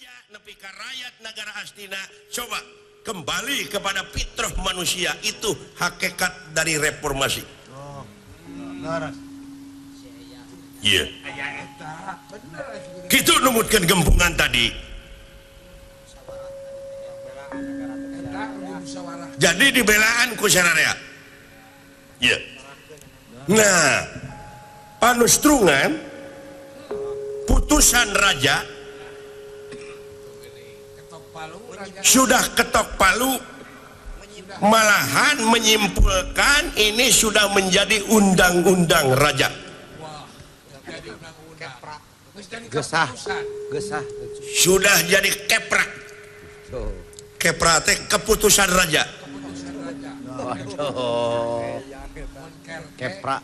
raja nepi ka rakyat negara Astina. Coba kembali kepada fitrah manusia, itu hakikat dari reformasi. Oh, laras. Iya. Gitu numutkeun gempungan tadi. Jadi dibelaan ku sararea. Iya. Nah, panustrungan putusan raja sudah ketok palu, malahan menyimpulkan ini sudah menjadi undang-undang raja. Gesah. Sudah jadi keprak. Keprak teh keputusan raja. Keprak.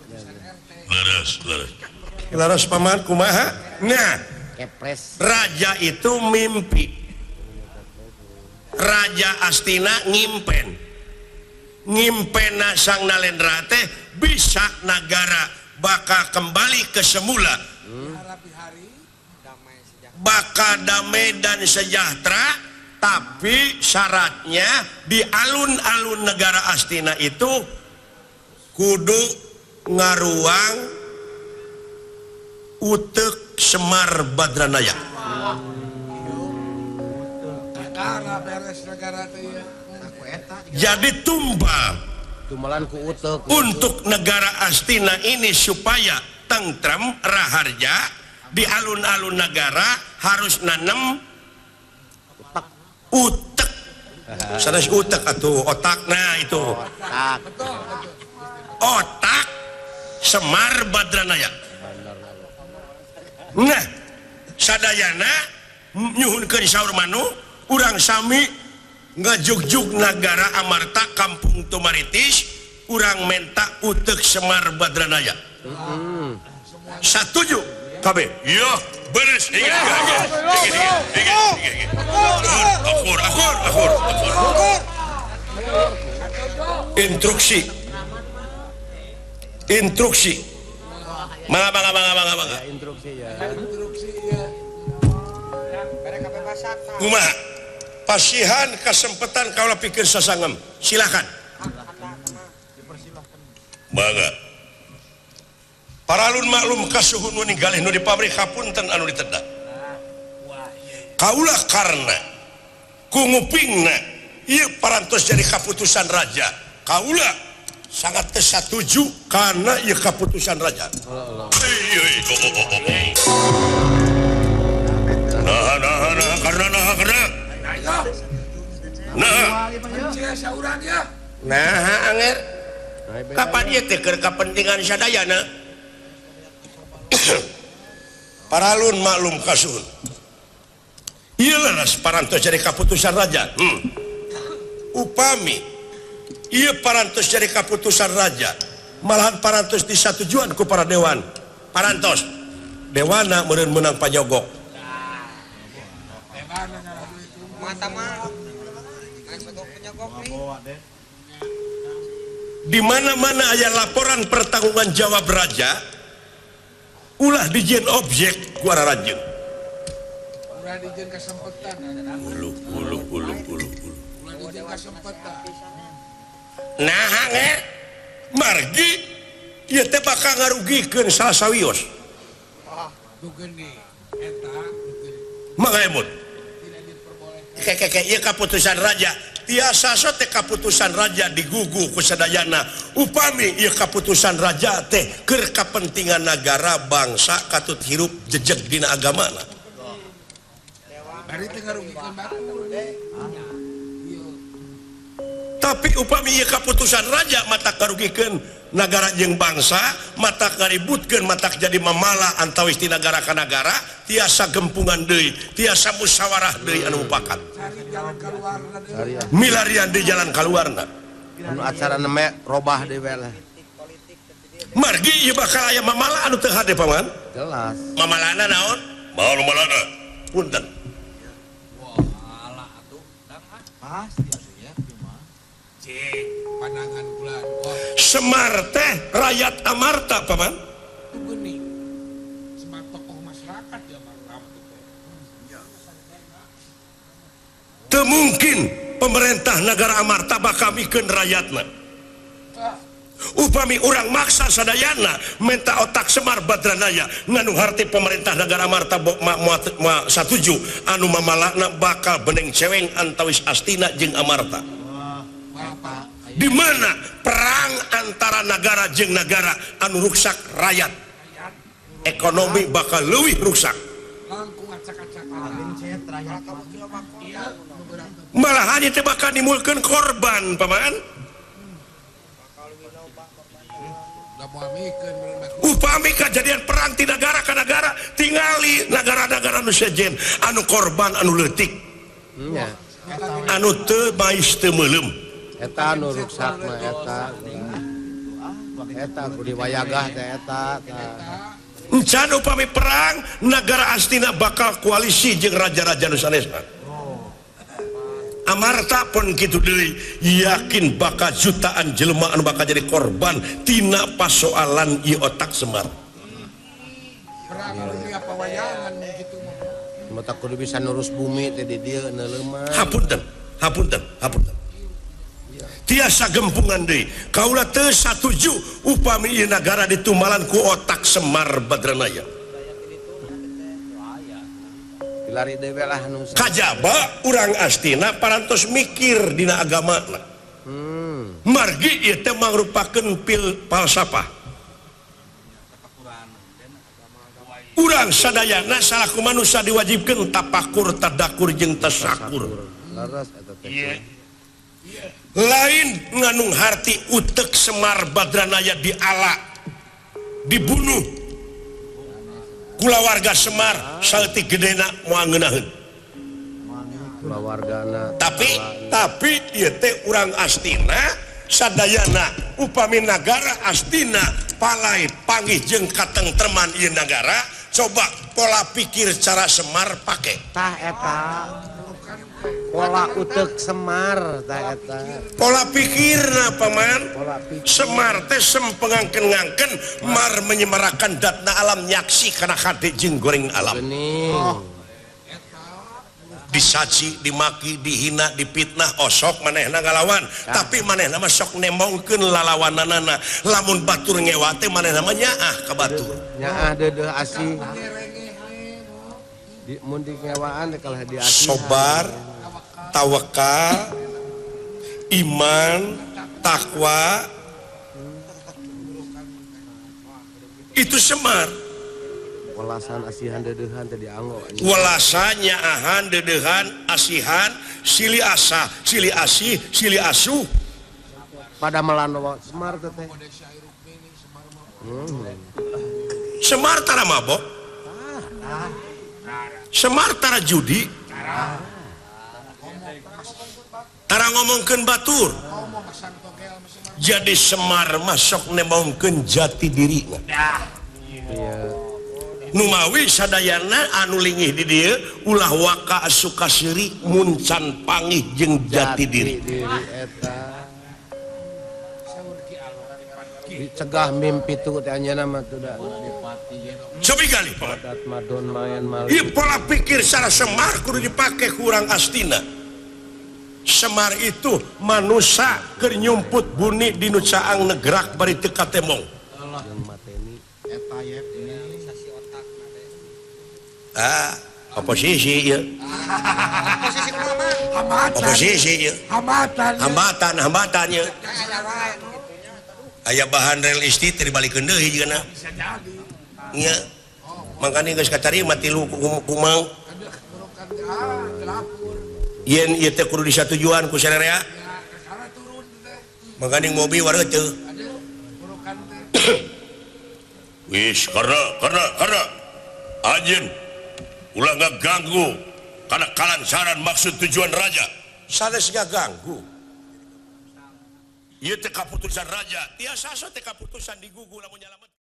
Laras paman kumaha? Nah, Kepres. raja itu mimpi. Raja Astina ngimpena sang Nalendra teh bisa negara bakal kembali ke semula, bakal damai dan sejahtera. Tapi syaratnya di alun-alun negara Astina itu kudu ngaruang utek Semar Badranaya. Jadi tumbal untuk negara Astina ini supaya tentrem raharja di alun-alun negara harus nanem utek. Sanes utek atuh otak. Nah itu otak Semar Badranaya. Nah sadayana nyuhunkeun saur manu urang sami ngajugjug negara Amarta Kampung Tumaritis, urang menta utek Semar Badranaya. Satuju kabeh? Iya, beres. Akur. Instruksi. Mangga. Instruksi ya. Kumaha? Pasihan kesempatan kaula pikir sasangem. Silakan. Mangga. Paralun maklum kasuhun nu ninggalih nu di pabrik hapunten anu ditedak. Kaula karena kungupingna ieu parantos jadi keputusan raja. Kaula sangat kesatuju karena ieu keputusan raja. Nah, anger. Kapan ieu teh keur kepentingan sadayana? Paralun maklum kasuhun. Ieu laras parantos jadi keputusan raja. Upami ieu parantos jadi keputusan raja, malahan parantos disatujuan ku para dewan. Parantos dewana meureun meunang panyogok. Di mana-mana aya laporan pertanggungjawaban jawab raja, ulah dijieun objek ku araranjeun. Ulah dijieun kasempatan. Ulu. Ulah dijieun kasempatan. Nah, hanger margi ieu teh bakal ngarugikeun salah sawios. Tugeuni eta mangaemut. Ieu keputusan raja. Tiasa teh keputusan raja digugu ku sadayana. Upami ieu keputusan raja teh keur kapentingan negara bangsa katut hirup jejeg dina agamana. Bari teh ngarugikeun batur. Tapi upami ieu keputusan raja mata karugikeun negara jeung bangsa, mata kaributkeun, mata jadi mamala antawis ti negara ka negara, tiasa gempungan deui, tiasa musyawarah deui anu mupakat. Milarian di jalan kaluarna. Anu acara neme robah deui we lah. Margi ieu bakal aya mamala anu teu hade paman? Jelas. Mamalana naon? Mamalana. Punten. Wah, atuh. Pasti atuh ya, mah. Pandangan bulan. Semar teh rakyat Amarta paman. Tugeuni. Semar tokoh masyarakat ya Amarta. mungkin pemerintah negara Amarta bakal mikeun rakyatna. Upami urang maksa sadayana minta otak Semar Badranaya nganu harti pemerintah negara Amarta satuju anu mamalakna bakal beneng ceweng antawis Astina jeung Amarta. Di mana perang antara negara jeung negara anu ruksak rakyat, ekonomi bakal leuwih ruksak. Malahan itu bakal nimulkeun korban paman. Upami kejadian perang ti negara ka negara tingali negara-negara anu sejen anu korban anu leutik anu teu bais teu meulem eta anu ruksak mah eta kudu diwayagah teh eta encan upami perang negara Astina bakal koalisi jeung raja-raja nu sanesna. Amarta pun kitu deui yakin bakal jutaan jelema anu bakal jadi korban tina pasoalan ieu otak Semar. Perang dunia pawayangan gitu mah. mata kudu bisa nurus bumi teh di dieu neuleum mah. Hapunten. Tiasa gempungan deui. Kaula teu satuju upami ieu nagara ditumbalan ku otak Semar Badranaya. Lari dewe lah nu Kajaba urang Astina parantos mikir dina agamana. Margi ieu teh mangrupakeun falsafah. Urang sadayana salaku manusia diwajibkeun tapakur, tadakur jeung tasakur. laras eta teh. Lain nganung harti utek Semar Badranaya diala, dibunuh kula warga Semar saeutik gedena moal ngeunaheun. Wargana Tapi ieu teh urang Astina sadayana upami nagara Astina palai panggih jeung katengtreman ieu nagara coba pola pikir cara Semar pake tah eta pola utek Semar tah eta pola pikirna paman. pola pikir Semar teh sempengangken-ngangken mar menyemarakan datna alam nyaksi kana hade jeung goreng alam. geuning Disaji, dimaki, dihina, dipitnah, osok manehna ngalawan. Tapi manehna mah sok nemongkeun lalawananana. Lamun batur ngewa teh manehna mah nyaah ka batur. nyaah deudeuh asih di mun di ngewaan teh kalah di asih Sobar, tawakal, iman, takwa. Itu Semar. welasan asihan deudeuhan teh dianggo Welasanya ahan dedehan asihan silih asah silih asih silih asuh pada melano Semar teh Semar tara mabok, Semar tara judi, tara ngomongkeun batur. Jadi Semar masuk nemongkeun jati dirina. iya Numawi sadayana anu linggih di dieu ulah waka sukasiri muncan pangih jeung jati diri. eta dicegah mimpi tu teh anjeunna mah teu da Cobi kali Pak. dat madon mayan mal Ieu pola pikir secara Semar kudu dipake ku urang Astina. Semar itu manusia keur nyumput buni dinu caang negrak bari teu katemong. jeung mateni Eta ya Oposisi ieu. posisi kumaha? Hambatan. Oposisi ieu. Hambatan. Hambatan ieu. Aya bahan rel isti teu dibalikeun deui jigana. Bisa jadi. Nya. Mangkana geus katarima tilu kumang. Burukan gelapur. Yen ieu teh kudu disatujuan ku sarerea. Ya, kesana turun teh. Mangkana mobil wareuh teu. Ada burukan teh. Wis karena anjeun ulah ngaganggu kana kalansaran maksud tujuan raja. Sanes ngaganggu. Ieu teh kaputusan raja. Tiasa teh kaputusan digugu lamun nyalamet.